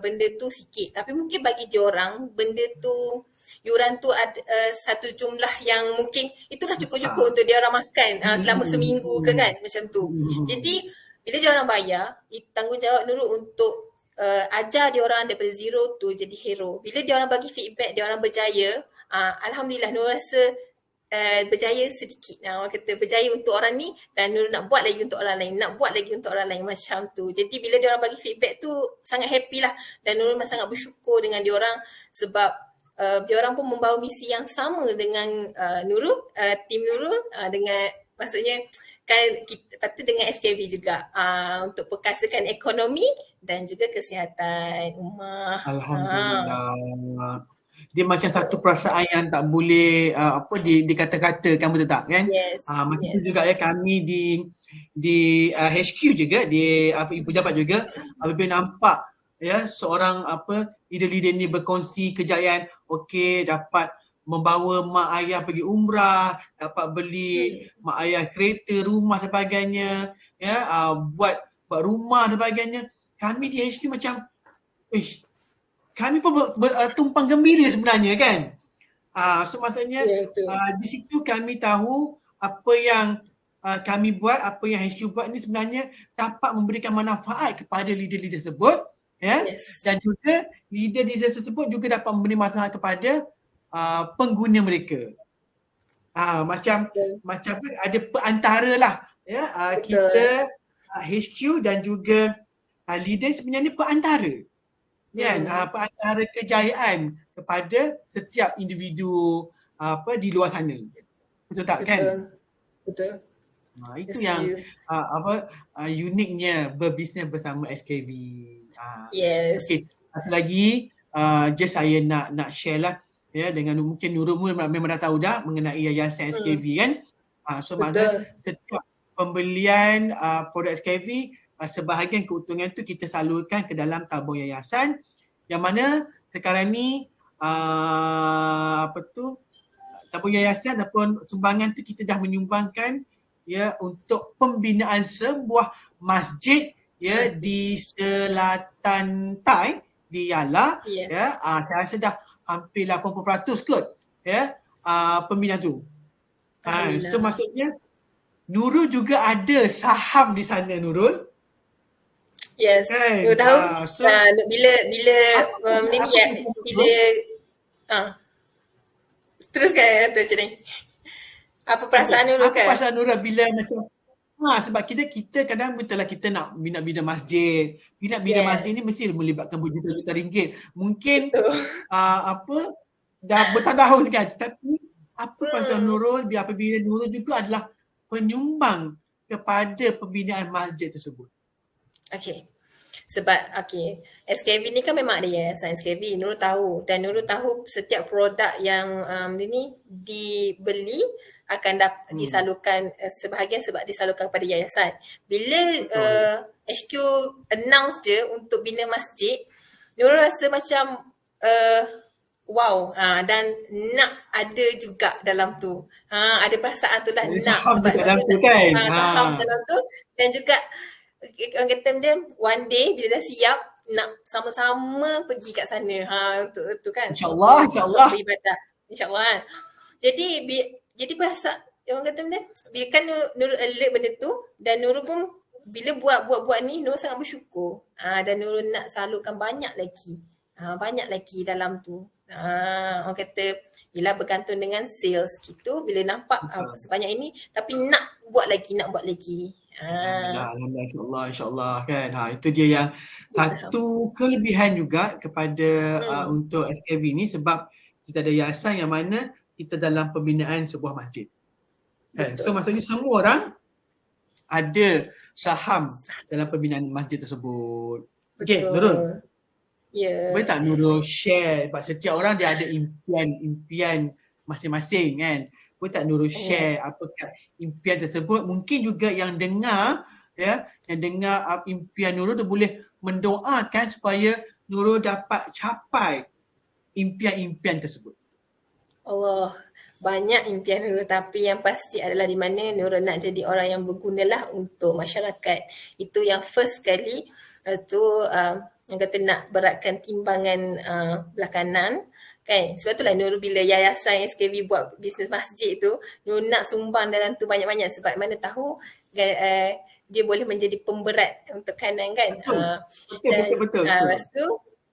benda tu sikit, tapi mungkin bagi dia orang benda tu, yuran tu ada satu jumlah yang mungkin itulah cukup-cukup untuk dia orang makan selama seminggu ke kan, macam tu. Jadi bila dia orang bayar, tanggungjawab Nurul untuk ajar dia orang daripada zero tu jadi hero. Bila dia orang bagi feedback, dia orang berjaya, alhamdulillah Nurul rasa berjaya sedikit. Orang kata berjaya untuk orang ni dan Nurul nak buat lagi untuk orang lain, macam tu. Jadi bila dia orang bagi feedback tu sangat happy lah, dan Nurul memang sangat bersyukur dengan dia orang sebab dia orang pun membawa misi yang sama dengan Nurul, tim Nurul, dengan maksudnya kan kita patut dengan SKV juga untuk perkasakan ekonomi dan juga kesihatan ummah. Alhamdulillah. Dia macam satu perasaan yang tak boleh dikata-katakan, betul tak kan? Yes. Macam tu juga kami di HQ juga, di ibu jabat juga, apabila nampak seorang leader-leader ni berkongsi kejayaan, okey dapat membawa mak ayah pergi umrah, dapat beli mak ayah kereta, rumah sebagainya, buat rumah sebagainya. Kami di HQ macam kami pun tumpang gembira sebenarnya kan. So maksudnya di situ kami tahu apa yang kami buat, apa yang HQ buat ni sebenarnya dapat memberikan manfaat kepada leader-leader tersebut, dan juga leader-leader tersebut juga dapat memberi manfaat kepada pengguna mereka. Macam ada perantara lah, kita HQ dan juga leader sebenarnya perantara, kan? Perantara kejayaan kepada setiap individu di luar sana. Betul tak kan? Betul. Itu yang uniknya berbisnes bersama SKV. Yes. Okay. Satu lagi just saya nak share lah, dengan mungkin Nurul memang dah tahu dah mengenai yayasan SKV kan. So maksudnya setiap pembelian produk SKV, sebahagian keuntungan tu kita salurkan ke dalam tabung yayasan, yang mana sekarang ni tabung yayasan ataupun sumbangan tu kita dah menyumbangkan untuk pembinaan sebuah masjid di Selatan Thai, di Yala. Saya rasa dah hampir 80% kot pembinaan tu. So maksudnya Nurul juga ada saham di sana, Nurul. Yes. Nurul tahu teruskan tu macam ni. Apa perasaan Nurul kan? Apa perasaan Nurul bila macam sebab kita kadang betul lah kita nak bina masjid. Bina masjid ni mesti melibatkan berjuta-juta ringgit. Mungkin dah bertahun kan. Tapi apa perasaan Nurul apabila Nurul juga adalah penyumbang kepada pembinaan masjid tersebut? Okey. Sebab SKV ni kan memang ada yayasan SKV, Nurul tahu, dan Nurul tahu setiap produk yang ini dibeli akan disalurkan sebahagian sebab disalurkan kepada yayasan. Bila HQ announce je untuk bina masjid, Nurul rasa macam wow, dan nak ada juga dalam tu. Ada perasaan tu lah, nak sebab dalam tu kan. Saham dalam tu, dan juga orang kata dia one day bila dah siap nak sama-sama pergi kat sana untuk tu kan. InsyaAllah. Beribadah. InsyaAllah kan. Jadi perasaan orang kata dia, bila kan Nurul alert benda tu, dan Nurul pun bila buat ni Nurul sangat bersyukur. Dan Nurul nak salurkan banyak lagi. Banyak lagi dalam tu. Orang kata bila bergantung dengan sales gitu, bila nampak sebanyak ini tapi nak buat lagi. Alhamdulillah, insyaAllah kan. Itu dia yang satu kelebihan juga kepada untuk SKV ni, sebab kita ada yayasan yang mana kita dalam pembinaan sebuah masjid. Kan? So maksudnya semua orang ada saham dalam pembinaan masjid tersebut. Okey, Nurul. Ya. Boleh tak Nurul share, sebab setiap orang dia ada impian masing-masing kan. Boleh tak Nurul share apakah impian tersebut? Mungkin juga yang dengar impian Nurul tu boleh mendoakan supaya Nurul dapat capai impian-impian tersebut. Allah, banyak impian Nurul, tapi yang pasti adalah di mana Nurul nak jadi orang yang bergunalah untuk masyarakat. Itu yang first kali. Tu yang kata nak beratkan timbangan belah kanan. Kan? Sebab itulah Nurul bila yayasan SKV buat bisnes masjid tu, Nurul nak sumbang dalam tu banyak-banyak, sebab mana tahu dia boleh menjadi pemberat untuk kanan kan. Betul. Lepas tu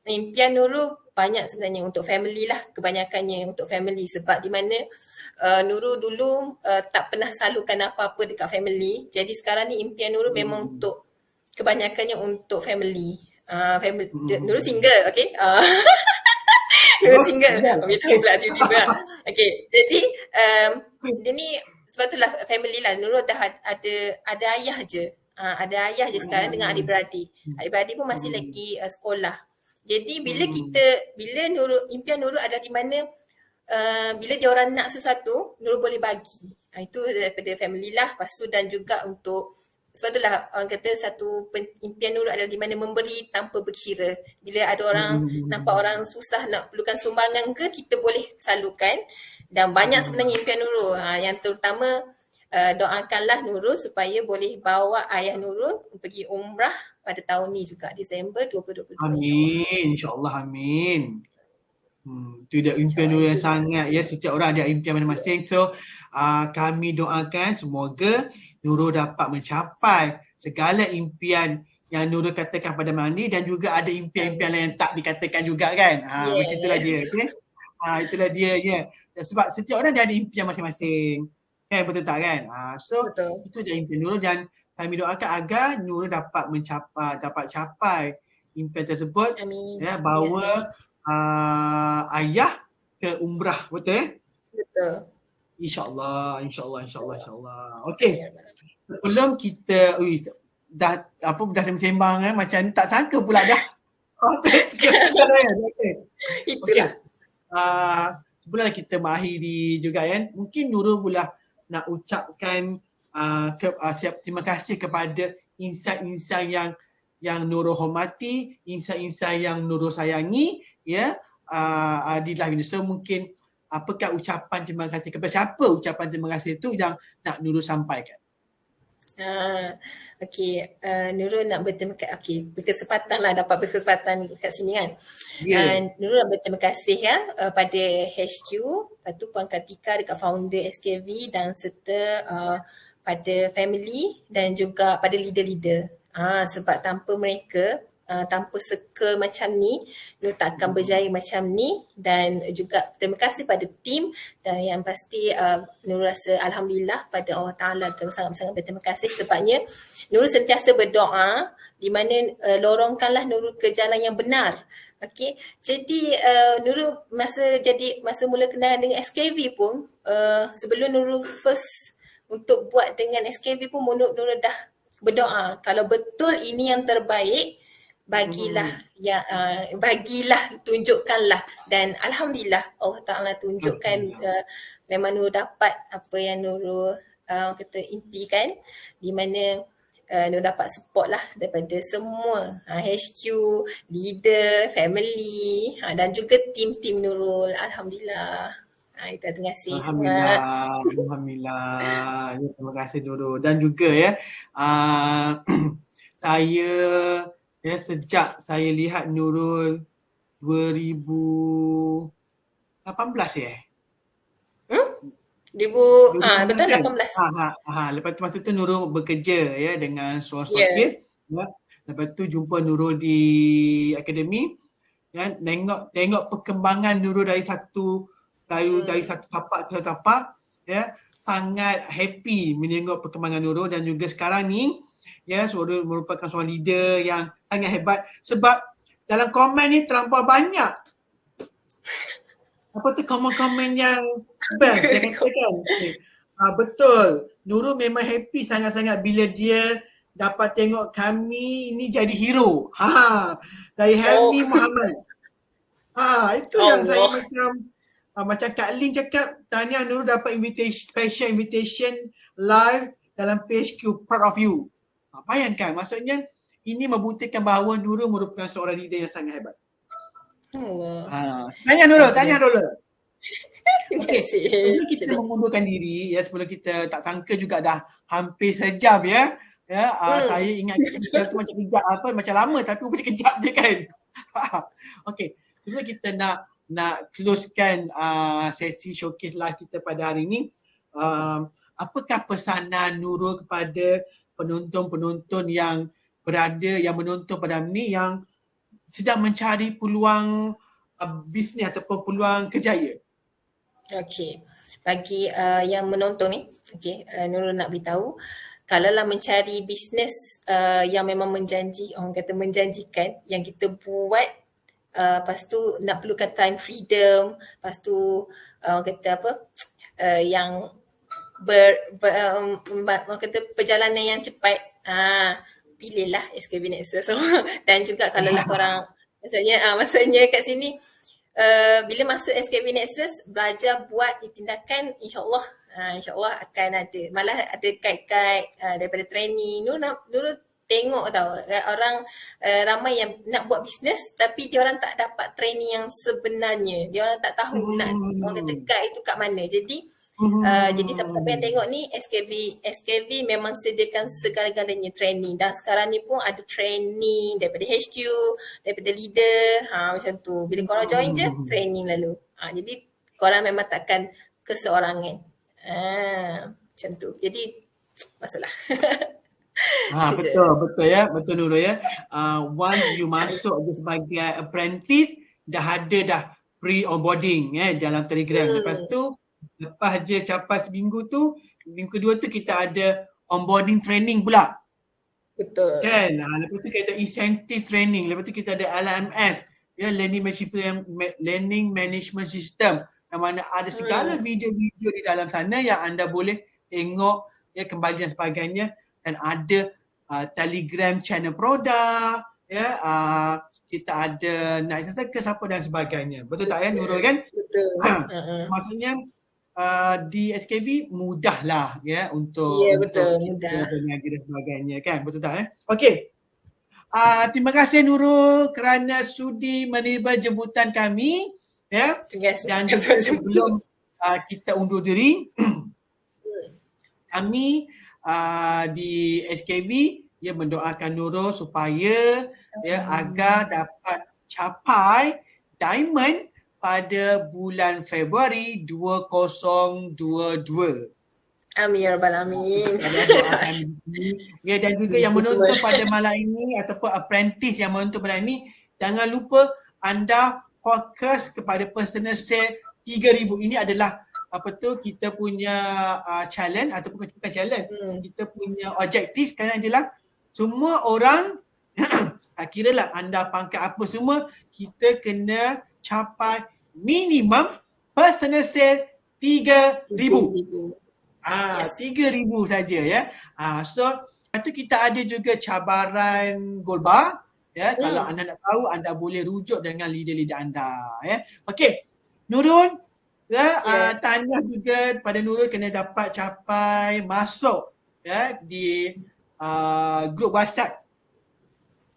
impian Nurul banyak sebenarnya untuk family lah, kebanyakannya untuk family, sebab di mana Nurul dulu tak pernah salurkan apa-apa dekat family. Jadi sekarang ni impian Nurul memang untuk kebanyakannya untuk family. Nurul single, okay? Nurul single. Tahu pula tiba-tiba. Okay, jadi dia ni sebab itulah family lah. Nurul dah ada ayah je. Ada ayah je sekarang dengan adik-beradik. Adik-beradik pun masih lagi sekolah. Jadi bila Nurul, impian Nurul ada di mana bila dia orang nak sesuatu, Nurul boleh bagi. Itu daripada family lah. Lepas tu dan juga untuk, sebab itulah orang kata satu impian Nurul adalah di mana memberi tanpa berkira. Bila ada orang nampak orang susah nak perlukan sumbangan ke, kita boleh salurkan. Dan banyak sebenarnya impian Nurul. Yang terutama doakanlah Nurul supaya boleh bawa ayah Nurul pergi umrah pada tahun ni juga, Disember 2022. Amin, insyaAllah, amin. Itu dia impian Nurul yang sangat, ya. Setiap orang ada impian masing-masing. So kami doakan semoga Nurul dapat mencapai segala impian yang Nurul katakan pada malam ni, dan juga ada impian-impian lain yang tak dikatakan juga kan. Macam itulah dia, okay? Itulah dia, ya. Sebab setiap orang dia ada impian masing-masing. Kan, betul tak kan? So betul. Itu dia impian Nurul, dan kami doakan agar Nurul dapat capai impian tersebut. Amin. Ya, bawa ayah ke umrah, betul? Betul. InsyaAllah. Okey. Sebelum kita dah sembang macam ni, tak sangka pula dah. Itulah. Sebelum kita mengakhiri juga kan, mungkin Nurul pula nak ucapkan terima kasih kepada insan-insan yang Nurul hormati, insan-insan yang Nurul sayangi, ya, di live ini. So mungkin apakah ucapan terima kasih, kepada siapa ucapan terima kasih itu yang nak Nurul sampaikan? Okey, Nurul nak berterima kasih, berkesempatan lah dapat berkesempatan kat sini kan. Nurul nak berterima kasih pada HQ, lepas tu Puan Kartika dekat founder SKV, dan serta pada family dan juga pada leader-leader. Sebab tanpa mereka, tanpa circle macam ni, Nurul tak akan berjaya macam ni. Dan juga terima kasih pada tim, dan yang pasti Nurul rasa Alhamdulillah pada Allah Ta'ala, sangat-sangat berterima kasih sebabnya Nurul sentiasa berdoa di mana lorongkanlah Nurul ke jalan yang benar. Okey, jadi Nurul masa mula kenal dengan SKV pun, sebelum Nurul first untuk buat dengan SKV pun Nurul dah berdoa, kalau betul ini yang terbaik, bagilah, tunjukkanlah. Dan Alhamdulillah Allah Ta'ala tunjukkan, memang Nurul dapat apa yang Nurul kata impikan, di mana Nurul dapat support lah daripada semua HQ, leader, family, dan juga tim-tim Nurul. Alhamdulillah. Terima kasih semua. Alhamdulillah. Terima kasih Nurul. Dan juga ya, saya sejak saya lihat Nurul 2018 Betul 2018 kan? 18. Lepas tu masa tu Nurul bekerja ya dengan Ya. Sokir. Ya. Lepas tu jumpa Nurul di akademi. Ya, tengok perkembangan Nurul dari satu tapak ke satu tapak, ya, sangat happy menengok perkembangan Nurul, dan juga sekarang ni ya Nurul merupakan seorang leader yang sangat hebat sebab dalam komen ni terlampau banyak komen-komen yang best dia katakan. Betul, Nurul memang happy sangat-sangat bila dia dapat tengok kami ini jadi hero. Dari Helmi Muhammad. Itu yang saya macam Kak Lin cakap, tahniah Nurul dapat special invitation live dalam PHQ, proud of you. Bayangkan, maksudnya ini membuktikan bahawa Nurul merupakan seorang leader yang sangat hebat. Tanya Nurul. Okay, sebelum kita mengundurkan diri, ya, sebelum kita tak sangka juga dah hampir sejam ya. Saya ingat kita tu macam kejap macam lama tapi macam kejap je kan. Okay, sebelum kita nak closekan sesi showcase live kita pada hari ini, apakah pesanan Nurul kepada penonton-penonton yang menonton pada ni yang sedang mencari peluang bisnes ataupun peluang kerjaya? Okey, bagi yang menonton ni, Nurul nak beritahu, kalaulah mencari bisnes yang memang menjanjikan, yang kita buat, lepas tu nak perlukan time freedom, lepas tu yang perjalanan yang cepat, pilihlah SKB Nexus. Dan juga kalaulah korang, maksudnya kat sini, bila masuk SKB Nexus, belajar buat tindakan, insyaAllah akan ada. Malah ada guide-guide daripada training. Dulu tengok tau, orang ramai yang nak buat bisnes tapi dia orang tak dapat training yang sebenarnya. Dia orang tak tahu nak orang kata guide itu kat mana. Jadi siapa-siapa yang tengok ni, SKB memang sediakan segala-galanya training, dan sekarang ni pun ada training daripada HQ, daripada leader, macam tu. Bila korang join je, training lalu. Jadi korang memang takkan keseorangan. Macam tu. Jadi masuklah. Betul ya, betul Nurul ya. Once you masuk sebagai apprentice, dah ada pre-onboarding dalam Telegram. Lepas tu lepas je capai seminggu tu, minggu kedua tu kita ada onboarding training pula. Betul. Kan? Lepas tu kita ada incentive training, lepas tu kita ada LMS, ya, learning management system, yang mana ada segala video-video di dalam sana yang anda boleh tengok ya kembali dan sebagainya, dan ada Telegram channel produk, ya, kita ada Night Circus apa dan sebagainya. Betul tak ya Nurul kan? Betul. Maksudnya di SKV mudahlah ya untuk betul, mudah berniaga dan sebagainya kan, betul tak Okey. Terima kasih Nurul kerana sudi menerima jemputan kami ya. Dan sebelum kita undur diri, kami di SKV ya mendoakan Nurul supaya ya agar dapat capai diamond pada bulan Februari 2022. Amin ya rabbal alamin. Ya, dan juga yang menonton pada malam ini ataupun apprentice yang menonton malam ini, jangan lupa anda fokus kepada personal sale 3,000. Ini adalah kita punya challenge ataupun bukan challenge. Kita punya objektif sekarang adalah semua orang kiralah anda pangkat apa semua, kita kena capai minimum personal sale 3,000. 3,000 saja ya. So lepas kita ada juga cabaran gold bar ya. Kalau anda nak tahu, anda boleh rujuk dengan leader-leader anda ya. Okey. Nurul ya, tahniah juga pada Nurul kena dapat capai masuk ya di grup WhatsApp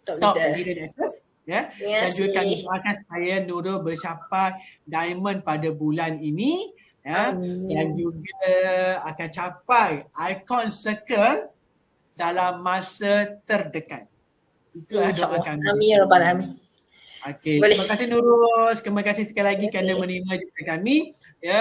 Top Leader Nexus ya. Dan juga kami doakan supaya Nurul bercapai diamond pada bulan ini ya. Dan juga akan capai icon circle dalam masa terdekat. Itu doa kami. Amin ya rabbal alamin. Okey, Boleh. terima kasih Nurul. Terima kasih sekali lagi Terima kasih. kerana menerima jumpa kami. Ya,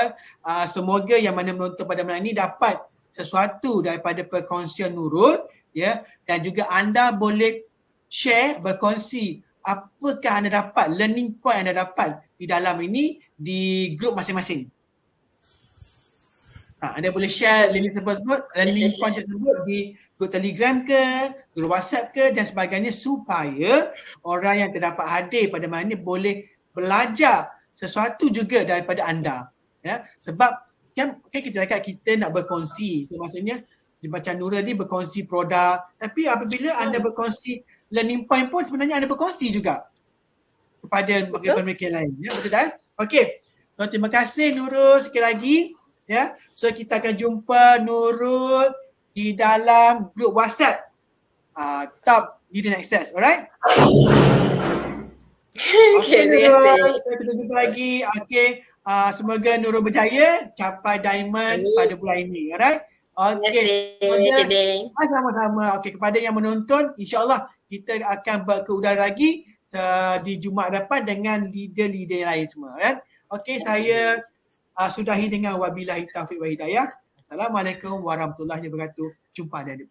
semoga yang mana menonton pada malam ini dapat sesuatu daripada perkongsian Nurul, ya, dan juga anda boleh share, berkongsi apakah anda dapat, learning point anda dapat di dalam ini di grup masing-masing. Anda boleh share learning point tersebut di grup Telegram ke, grup WhatsApp ke dan sebagainya supaya orang yang terdapat hadir pada malam ini boleh belajar sesuatu juga daripada anda. Ya, sebab kan kita cakap kita nak berkongsi. So maksudnya macam Nurul tadi berkongsi produk, tapi apabila anda berkongsi learning point pun sebenarnya anda berkongsi juga kepada mereka lain. Ya, betul tak? Okey. So, terima kasih Nurul sekali lagi. Ya, so kita akan jumpa Nurul di dalam grup WhatsApp Top Hidden Access, alright? Okay, Nurul, kita jumpa lagi. Okay, semoga Nurul berjaya capai diamond pada bulan ini, alright? Okay, sama-sama. Okay, kepada yang menonton, insyaAllah kita akan berkeudara lagi di Jumaat depan dengan leader-leader lain semua, alright? Okay, saya sudahi dengan wabillahi taufiq wa hidayah. Assalamualaikum warahmatullahi wabarakatuh. Jumpa dan